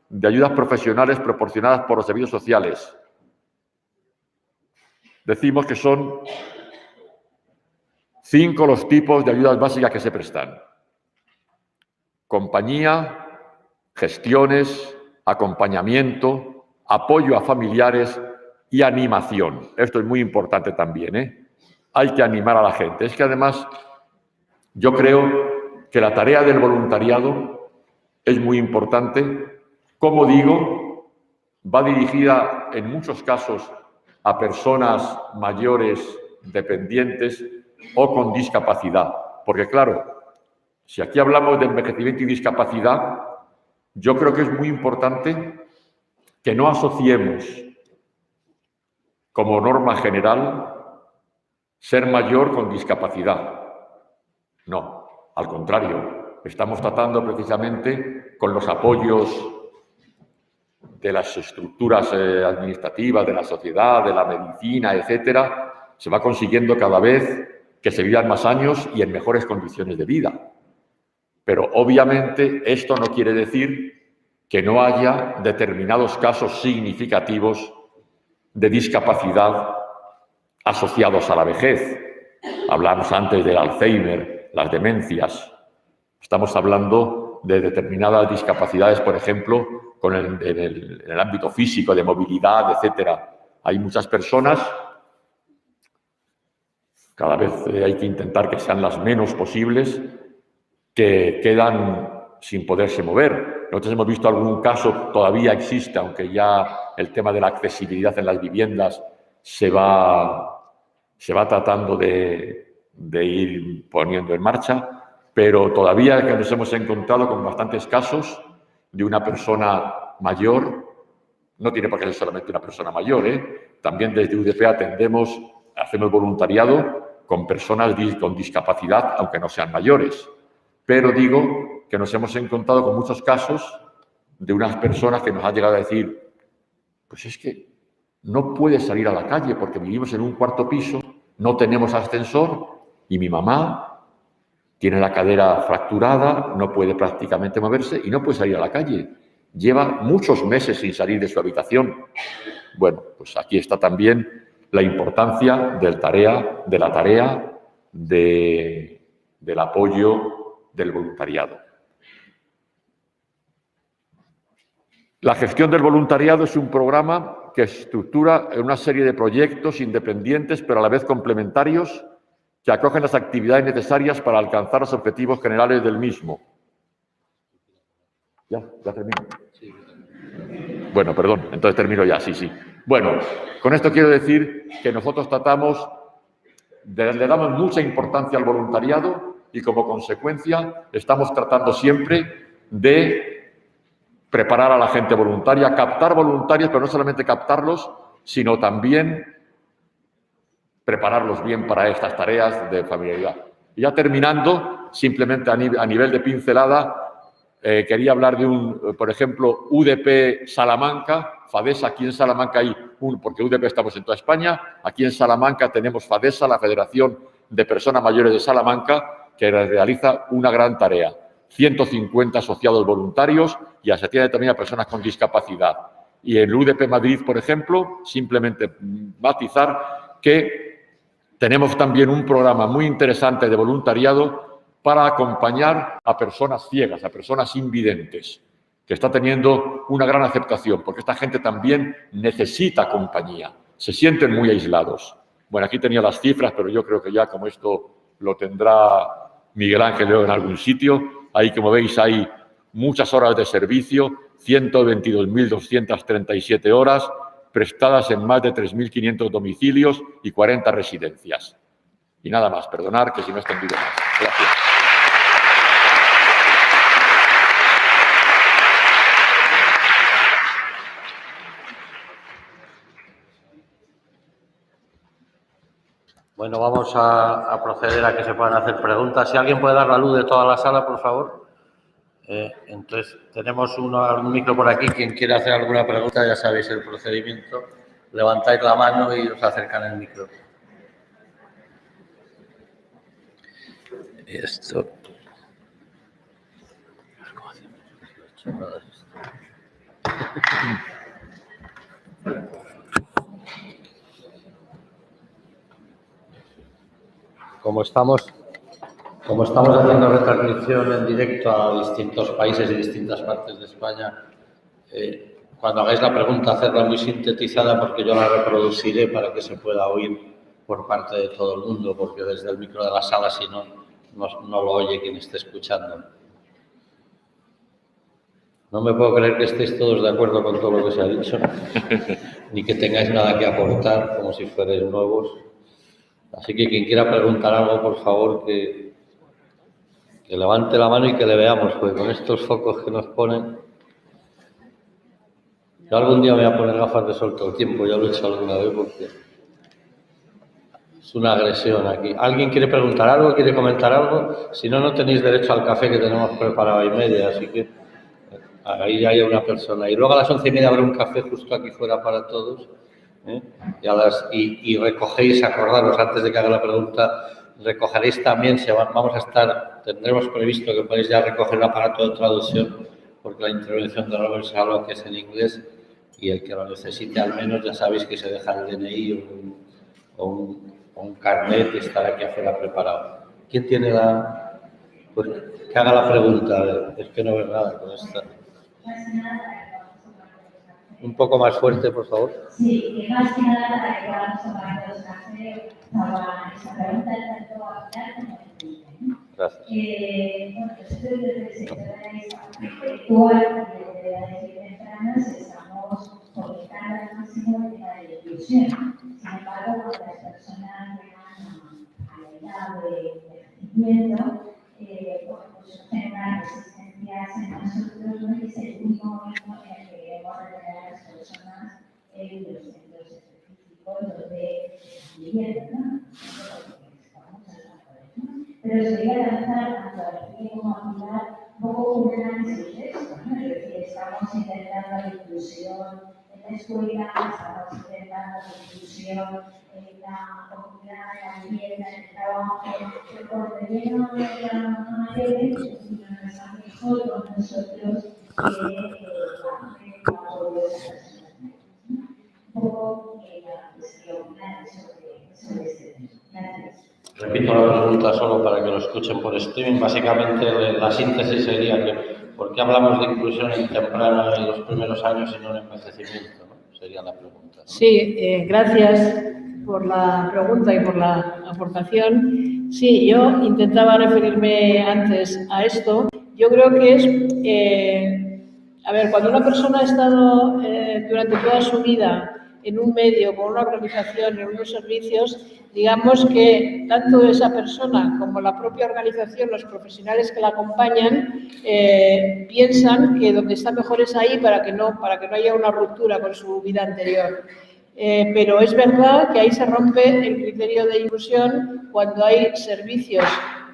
de ayudas profesionales proporcionadas por los servicios sociales. Decimos que son 5 los tipos de ayudas básicas que se prestan: compañía, gestiones, acompañamiento, apoyo a familiares y animación. Esto es muy importante también, ¿eh? Hay que animar a la gente. Es que además yo creo que la tarea del voluntariado es muy importante. Como digo, va dirigida en muchos casos a personas mayores, dependientes o con discapacidad. Porque claro, si aquí hablamos de envejecimiento y discapacidad, yo creo que es muy importante que no asociemos como norma general ser mayor con discapacidad. No, al contrario, estamos tratando precisamente con los apoyos de las estructuras administrativas, de la sociedad, de la medicina, etcétera, se va consiguiendo cada vez que se vivan más años y en mejores condiciones de vida. Pero obviamente esto no quiere decir que no haya determinados casos significativos de discapacidad asociados a la vejez. Hablamos antes del Alzheimer, las demencias. Estamos hablando de determinadas discapacidades, por ejemplo, en el ámbito físico, de movilidad, etcétera. Hay muchas personas, cada vez hay que intentar que sean las menos posibles, que quedan sin poderse mover. Nosotros hemos visto algún caso, todavía existe, aunque ya el tema de la accesibilidad en las viviendas se va tratando de ir poniendo en marcha, pero todavía que nos hemos encontrado con bastantes casos de una persona mayor, no tiene por qué ser solamente una persona mayor, también desde UDP hacemos voluntariado con personas con discapacidad, aunque no sean mayores. Pero digo que nos hemos encontrado con muchos casos de unas personas que nos han llegado a decir, pues es que no puede salir a la calle porque vivimos en un cuarto piso, no tenemos ascensor y mi mamá tiene la cadera fracturada, no puede prácticamente moverse y no puede salir a la calle. Lleva muchos meses sin salir de su habitación. Bueno, pues aquí está también la importancia de la tarea del apoyo del voluntariado. La gestión del voluntariado es un programa que estructura una serie de proyectos independientes, pero a la vez complementarios, que acogen las actividades necesarias para alcanzar los objetivos generales del mismo. Ya termino. Bueno, perdón, entonces termino ya, sí. Bueno, con esto quiero decir que nosotros le damos mucha importancia al voluntariado y como consecuencia estamos tratando siempre de preparar a la gente voluntaria, captar voluntarios, pero no solamente captarlos, sino también prepararlos bien para estas tareas de familiaridad. Y ya terminando, simplemente a nivel de pincelada, quería hablar de por ejemplo, UDP Salamanca, FADESA. Aquí en Salamanca hay porque UDP estamos en toda España, aquí en Salamanca tenemos FADESA, la Federación de Personas Mayores de Salamanca, que realiza una gran tarea. 150 asociados voluntarios y se atiende también a personas con discapacidad. Y en el UDP Madrid, por ejemplo, simplemente matizar que tenemos también un programa muy interesante de voluntariado para acompañar a personas ciegas, a personas invidentes, que está teniendo una gran aceptación, porque esta gente también necesita compañía, se sienten muy aislados. Bueno, aquí tenía las cifras, pero yo creo que ya como esto lo tendrá Miguel Ángel en algún sitio. Ahí, como veis, hay muchas horas de servicio, 122.237 horas, prestadas en más de 3.500 domicilios y 40 residencias. Y nada más, perdonar que si no he extendido más. Gracias. Bueno, vamos a proceder a que se puedan hacer preguntas. Si alguien puede dar la luz de toda la sala, por favor. Entonces, tenemos un micro por aquí. Quien quiera hacer alguna pregunta, ya sabéis el procedimiento. Levantáis la mano y os acercan el micro. Esto. Como estamos haciendo retransmisión en directo a distintos países y distintas partes de España, cuando hagáis la pregunta, hacerla muy sintetizada porque yo la reproduciré para que se pueda oír por parte de todo el mundo, porque desde el micro de la sala, si no lo oye quien esté escuchando. No me puedo creer que estéis todos de acuerdo con todo lo que se ha dicho, ni que tengáis nada que aportar, como si fuerais nuevos. Así que quien quiera preguntar algo, por favor, que levante la mano y que le veamos, porque con estos focos que nos ponen... Yo algún día me voy a poner gafas de sol todo el tiempo, ya lo he hecho alguna vez porque es una agresión aquí. ¿Alguien quiere preguntar algo? ¿Quiere comentar algo? Si no, no tenéis derecho al café que tenemos preparado a 1:30, así que ahí ya hay una persona. Y luego a las 11:30 habrá un café justo aquí fuera para todos. Y recogéis, acordaros, antes de que haga la pregunta, recogeréis también, tendremos previsto que podéis ya recoger el aparato de traducción, porque la intervención de Robert Salo, que es en inglés, y el que lo necesite al menos, ya sabéis que se deja el DNI o un carnet y estará aquí afuera preparado. ¿Quién tiene pues que haga la pregunta? Es que no veo nada con esta. Un poco más fuerte, por favor. Sí, que más que nada para que podamos tomar los cafés para esa pregunta tanto a hablar como a discutir. Gracias. Bueno, nosotros desde el sector de la intelectual y desde las edades tempranas estamos fomentando al máximo el tema de la inclusión. Sin embargo, cuando las personas llegan a la edad de envejecimiento, pues tienen una resistencia en nosotros, ¿no? Y es el único momento en el que queremos retener a las personas en los centros específicos donde están viviendo, ¿no? Pero se quería lanzar tanto a Arquía como a Pilar un poco un análisis de esto, ¿no? Es decir, estamos intentando la inclusión en la escuela, estamos intentando la inclusión en la comunidad, en la vivienda, en el trabajo, pero cuando llega una mayor, no está mejor con nosotros que el apoyo de esas personas. Un poco la cuestión sobre este tema. Gracias. Repito la pregunta solo para que lo escuchen por streaming. Básicamente, la síntesis sería que ¿por qué hablamos de inclusión en temprana en los primeros años y no en envejecimiento? ¿No? Sería la pregunta, ¿no? Sí, gracias por la pregunta y por la aportación. Sí, yo intentaba referirme antes a esto. Yo creo que es, cuando una persona ha estado durante toda su vida en un medio, con una organización, en unos servicios, digamos que tanto esa persona como la propia organización, los profesionales que la acompañan, piensan que donde está mejor es ahí para que no haya una ruptura con su vida anterior. Pero es verdad que ahí se rompe el criterio de inclusión cuando hay servicios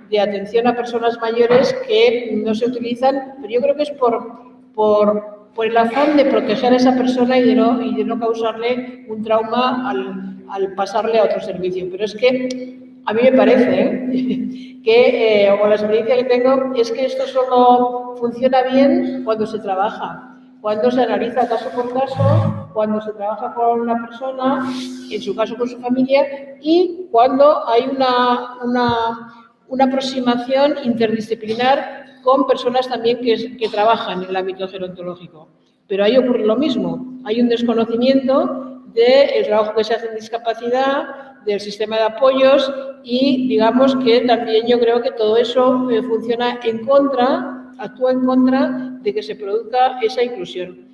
de atención a personas mayores que no se utilizan, pero yo creo que es por el afán de proteger a esa persona y de no causarle un trauma al pasarle a otro servicio. Pero es que a mí me parece que, o la experiencia que tengo, es que esto solo funciona bien cuando se trabaja, cuando se analiza caso por caso, cuando se trabaja con una persona, en su caso con su familia, y cuando hay una aproximación interdisciplinar con personas también que trabajan en el ámbito gerontológico. Pero ahí ocurre lo mismo, hay un desconocimiento del trabajo que se hace en discapacidad, del sistema de apoyos y digamos que también yo creo que todo eso actúa en contra de que se produzca esa inclusión.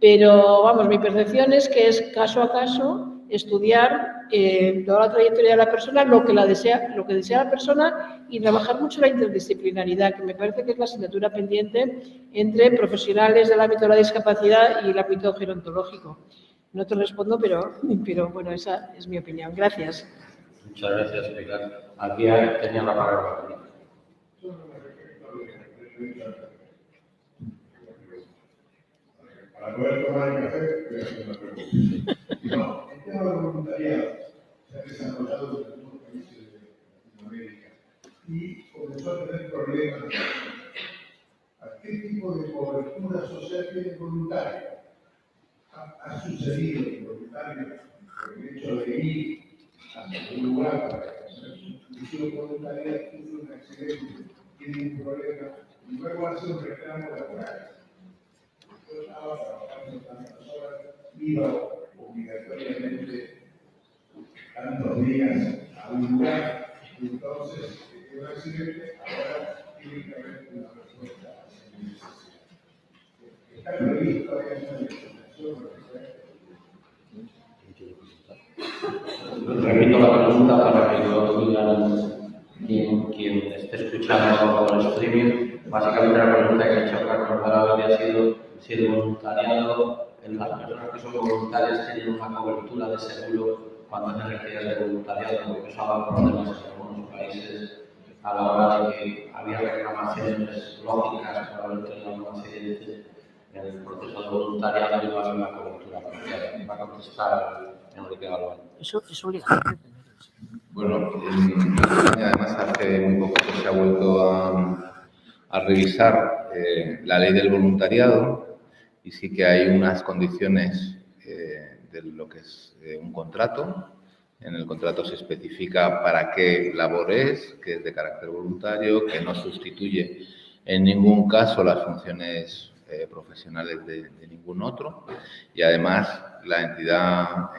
Pero vamos, mi percepción es que es caso a caso estudiar toda la trayectoria de la persona, lo que desea la persona y trabajar mucho la interdisciplinaridad, que me parece que es la asignatura pendiente entre profesionales del ámbito de la discapacidad y el ámbito gerontológico. No te respondo, pero bueno, esa es mi opinión. Gracias. Muchas gracias, Pilar. Aquí tenía la palabra. Para poder tomar el café, voy a hacer una pregunta. No, el tema de voluntariado se ha desarrollado en algunos países de Latinoamérica y comenzó a tener problemas. ¿Qué tipo de cobertura social tiene el voluntario? Ha sucedido que el voluntario, por el hecho de ir a un lugar para hacer sustitución voluntaria, sufre un accidente, tiene un problema y luego hace un reclamo laboral. Yo estaba trabajando tantas horas, iba obligatoriamente tantos días a un lugar, y entonces un accidente, ahora tiene que haber una respuesta a esa necesidad. Está previsto todavía una legislación. Repito la pregunta para que lo digan quien esté escuchando por el streaming. Básicamente la pregunta que ha hecho Carlos Barabelli ha sido si el voluntariado, las personas que son voluntarias tienen una cobertura de seguro cuando hacen actividades de voluntariado, porque eso ha dado problemas en algunos países a la hora de que había reclamaciones lógicas por haber tenido un accidente en el proceso de voluntariado y no había una cobertura. Va a contestar Enrique Galván. Eso es obligatorio. Bueno, en España además hace muy poco que se ha vuelto a revisar la ley del voluntariado y sí que hay unas condiciones de lo que es un contrato. En el contrato se especifica para qué labor es, que es de carácter voluntario, que no sustituye en ningún caso las funciones profesionales de ningún otro y además la entidad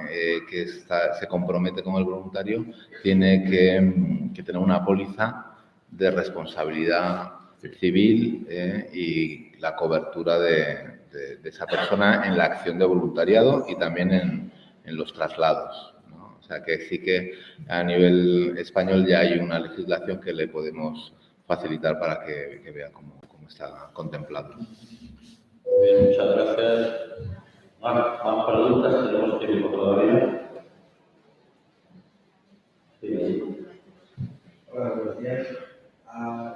que se compromete con el voluntario tiene que tener una póliza de responsabilidad civil y la cobertura de esa persona en la acción de voluntariado y también en los traslados, ¿no? O sea que sí que a nivel español ya hay una legislación que le podemos facilitar para que vea cómo está contemplado. Bien, muchas gracias. Más preguntas, tenemos tiempo todavía. Sí. Hola, buenos días.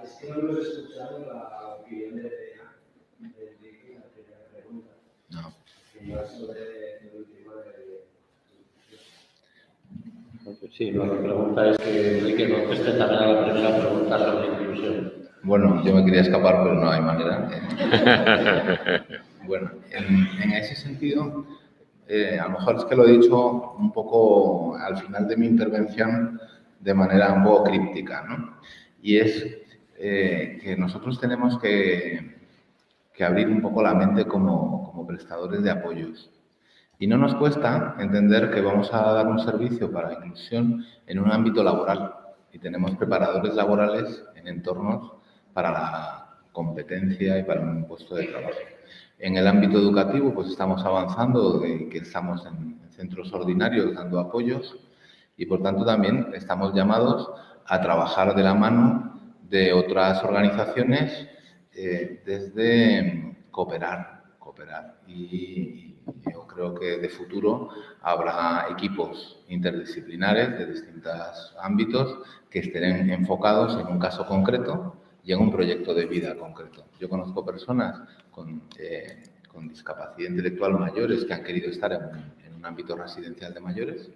Es que no hemos escuchado la opinión de Elena de la primera pregunta. No. Que va sobre el último de... Sí, la pregunta es que Enrique conteste también a la primera pregunta sobre inclusión. Bueno, yo me quería escapar, pero no hay manera. Bueno, en ese sentido, a lo mejor es que lo he dicho un poco al final de mi intervención de manera un poco críptica, ¿no? Y es que nosotros tenemos que abrir un poco la mente como prestadores de apoyos. Y no nos cuesta entender que vamos a dar un servicio para la inclusión en un ámbito laboral y tenemos preparadores laborales en entornos para la competencia y para un puesto de trabajo. En el ámbito educativo, pues estamos avanzando, que estamos en centros ordinarios dando apoyos y, por tanto, también estamos llamados a trabajar de la mano de otras organizaciones desde cooperar. Y yo creo que de futuro habrá equipos interdisciplinares de distintos ámbitos que estén enfocados en un caso concreto y en un proyecto de vida concreto. Yo conozco personas con discapacidad intelectual mayores que han querido estar en un ámbito residencial de mayores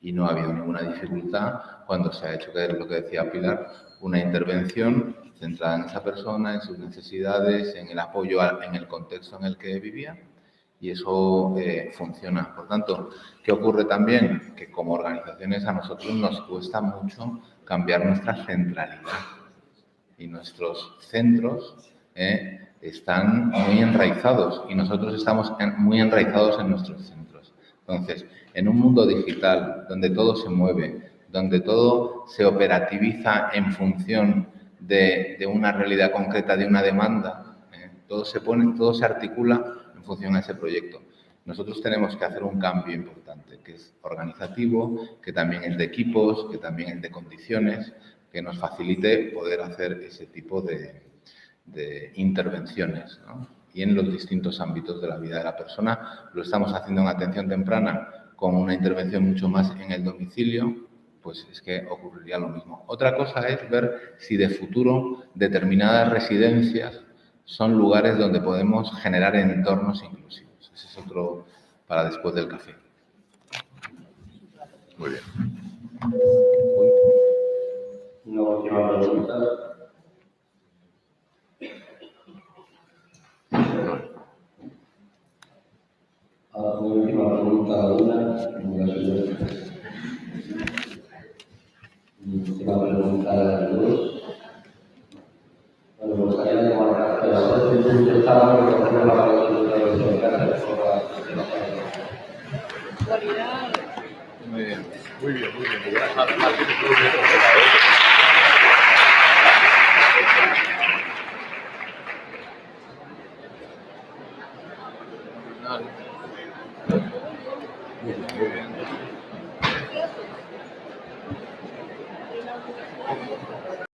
y no ha habido ninguna dificultad cuando se ha hecho, que es lo que decía Pilar, una intervención centrada en esa persona, en sus necesidades, en el apoyo en el contexto en el que vivía y eso funciona. Por tanto, ¿qué ocurre también? Que como organizaciones a nosotros nos cuesta mucho cambiar nuestra centralidad y nuestros centros están muy enraizados y nosotros estamos muy enraizados en nuestros centros. Entonces, en un mundo digital donde todo se mueve, donde todo se operativiza en función de una realidad concreta, de una demanda, todo se articula en función a ese proyecto. Nosotros tenemos que hacer un cambio importante, que es organizativo, que también es de equipos, que también es de condiciones, que nos facilite poder hacer ese tipo de intervenciones, ¿no? Y en los distintos ámbitos de la vida de la persona. Lo estamos haciendo en atención temprana con una intervención mucho más en el domicilio, pues es que ocurriría lo mismo. Otra cosa es ver si de futuro determinadas residencias son lugares donde podemos generar entornos inclusivos. Ese es otro para después del café. Muy bien. No última pregunta. Última pregunta, última pregunta de Luz. Bueno, me gustaría llamar a la estaba recogiendo la pregunta de los Muy bien. Muy bien, muy bien. Muy bien.